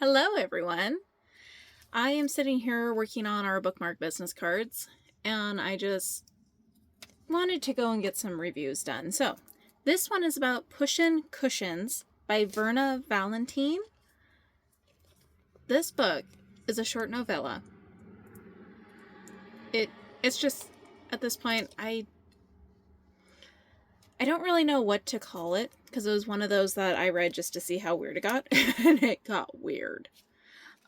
Hello, everyone. I am sitting here working on our bookmark business cards, and I just wanted to go and get some reviews done. So, this one is about Pushin Cushions by Verna Valentine. This book is a short novella. It's just, at this point, I don't really know what to call it, because it was one of those that I read just to see how weird it got, and it got weird.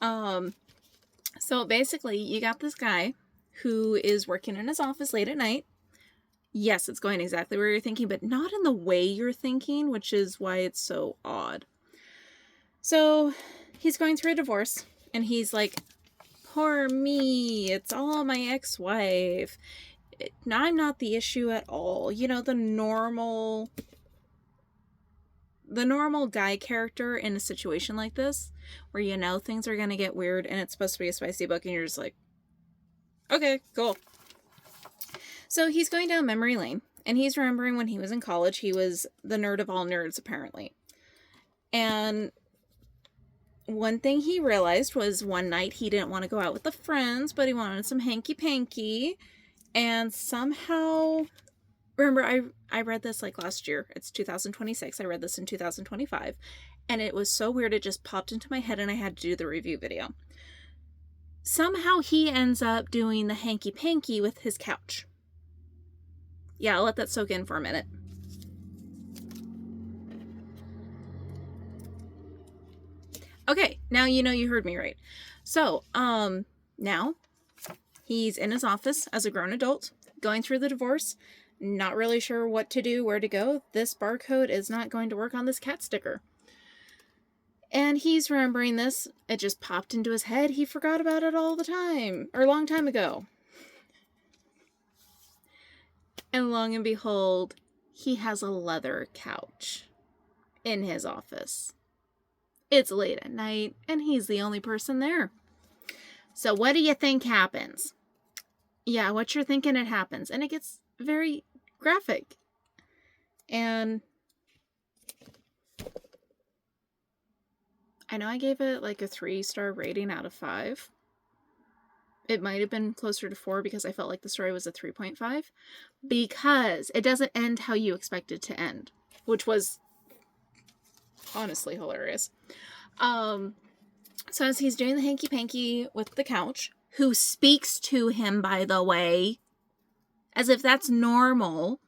So basically, you got this guy who is working in his office late at night. Yes, it's going exactly where you're thinking, but not in the way you're thinking, which is why it's so odd. So he's going through a divorce, and he's like, poor me, it's all my ex-wife. I'm not the issue at all. You know, the normal guy character in a situation like this, where you know things are going to get weird, and it's supposed to be a spicy book, and you're just like, okay, cool. So he's going down memory lane, and he's remembering when he was in college, he was the nerd of all nerds, apparently. And one thing he realized was one night he didn't want to go out with the friends, but he wanted some hanky-panky, and somehow... Remember, I read this like last year. It's 2026. I read this in 2025. And it was so weird, it just popped into my head and I had to do the review video. Somehow he ends up doing the hanky-panky with his couch. Yeah, I'll let that soak in for a minute. Okay, now you know you heard me right. So, now he's in his office as a grown adult, going through the divorce. Not really sure what to do, where to go. This barcode is not going to work on this cat sticker. And he's remembering this. It just popped into his head. He forgot about it all the time, or a long time ago. And long and behold, he has a leather couch in his office. It's late at night, and he's the only person there. So what do you think happens? Yeah, what you're thinking, it happens. And it gets very graphic. And I know I gave it like a 3-star rating out of 5. It might have been closer to 4 because I felt like the story was a 3.5. Because it doesn't end how you expect it to end. Which was honestly hilarious. So as he's doing the hanky-panky with the couch, who speaks to him, by the way, as if that's normal.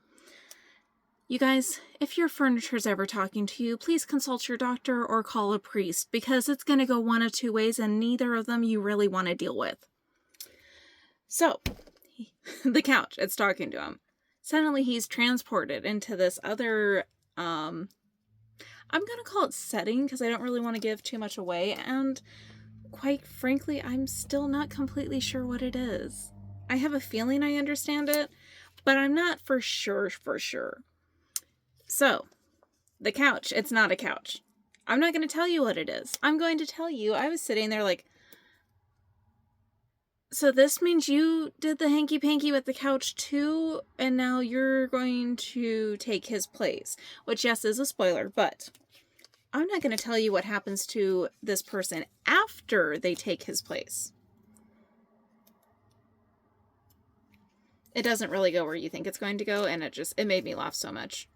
You guys, if your furniture's ever talking to you, please consult your doctor or call a priest, because it's going to go one of two ways, and neither of them you really want to deal with. So, the couch, it's talking to him. Suddenly he's transported into this other, I'm going to call it setting, because I don't really want to give too much away, and quite frankly, I'm still not completely sure what it is. I have a feeling I understand it, but I'm not for sure. So, the couch, it's not a couch. I'm not going to tell you what it is. I'm going to tell you, I was sitting there like, so this means you did the hanky-panky with the couch too, and now you're going to take his place. Which, yes, is a spoiler, but I'm not going to tell you what happens to this person after they take his place. It doesn't really go where you think it's going to go, and it made me laugh so much.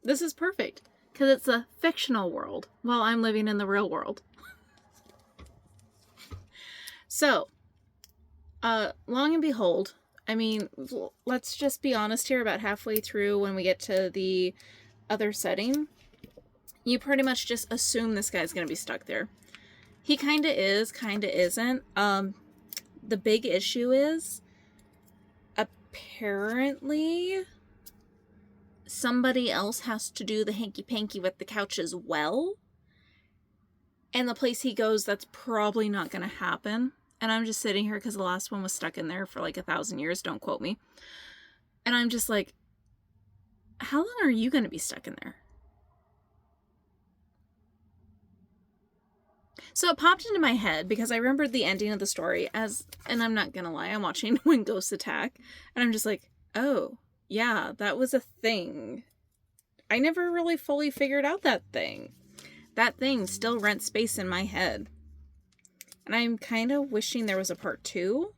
This is perfect, because it's a fictional world, while I'm living in the real world. So, long and behold, I mean, let's just be honest here, about halfway through when we get to the other setting, you pretty much just assume this guy's going to be stuck there. He kind of is, kind of isn't. The big issue is, apparently, somebody else has to do the hanky-panky with the couch as well. And the place he goes, that's probably not going to happen. And I'm just sitting here because the last one was stuck in there for like 1,000 years. Don't quote me. And I'm just like, how long are you going to be stuck in there? So it popped into my head because I remembered the ending of the story and I'm not going to lie, I'm watching When Ghosts Attack. And I'm just like, oh, yeah, that was a thing. I never really fully figured out that thing. that thing still rents space in my head. And I'm kind of wishing there was a part 2.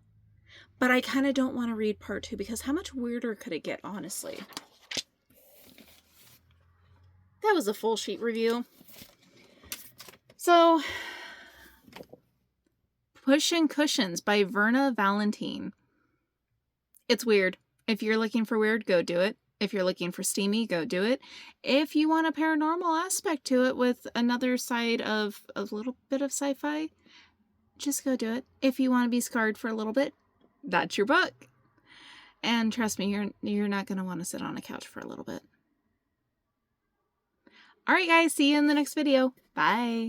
But I kind of don't want to read part 2 because how much weirder could it get, honestly? That was a full sheet review. So, Pushin' Cushions by Verna Valentine. It's weird. If you're looking for weird, go do it. If you're looking for steamy, go do it. If you want a paranormal aspect to it with another side of a little bit of sci-fi, just go do it. If you want to be scarred for a little bit, that's your book. And trust me, you're not going to want to sit on a couch for a little bit. All right, guys, see you in the next video. Bye.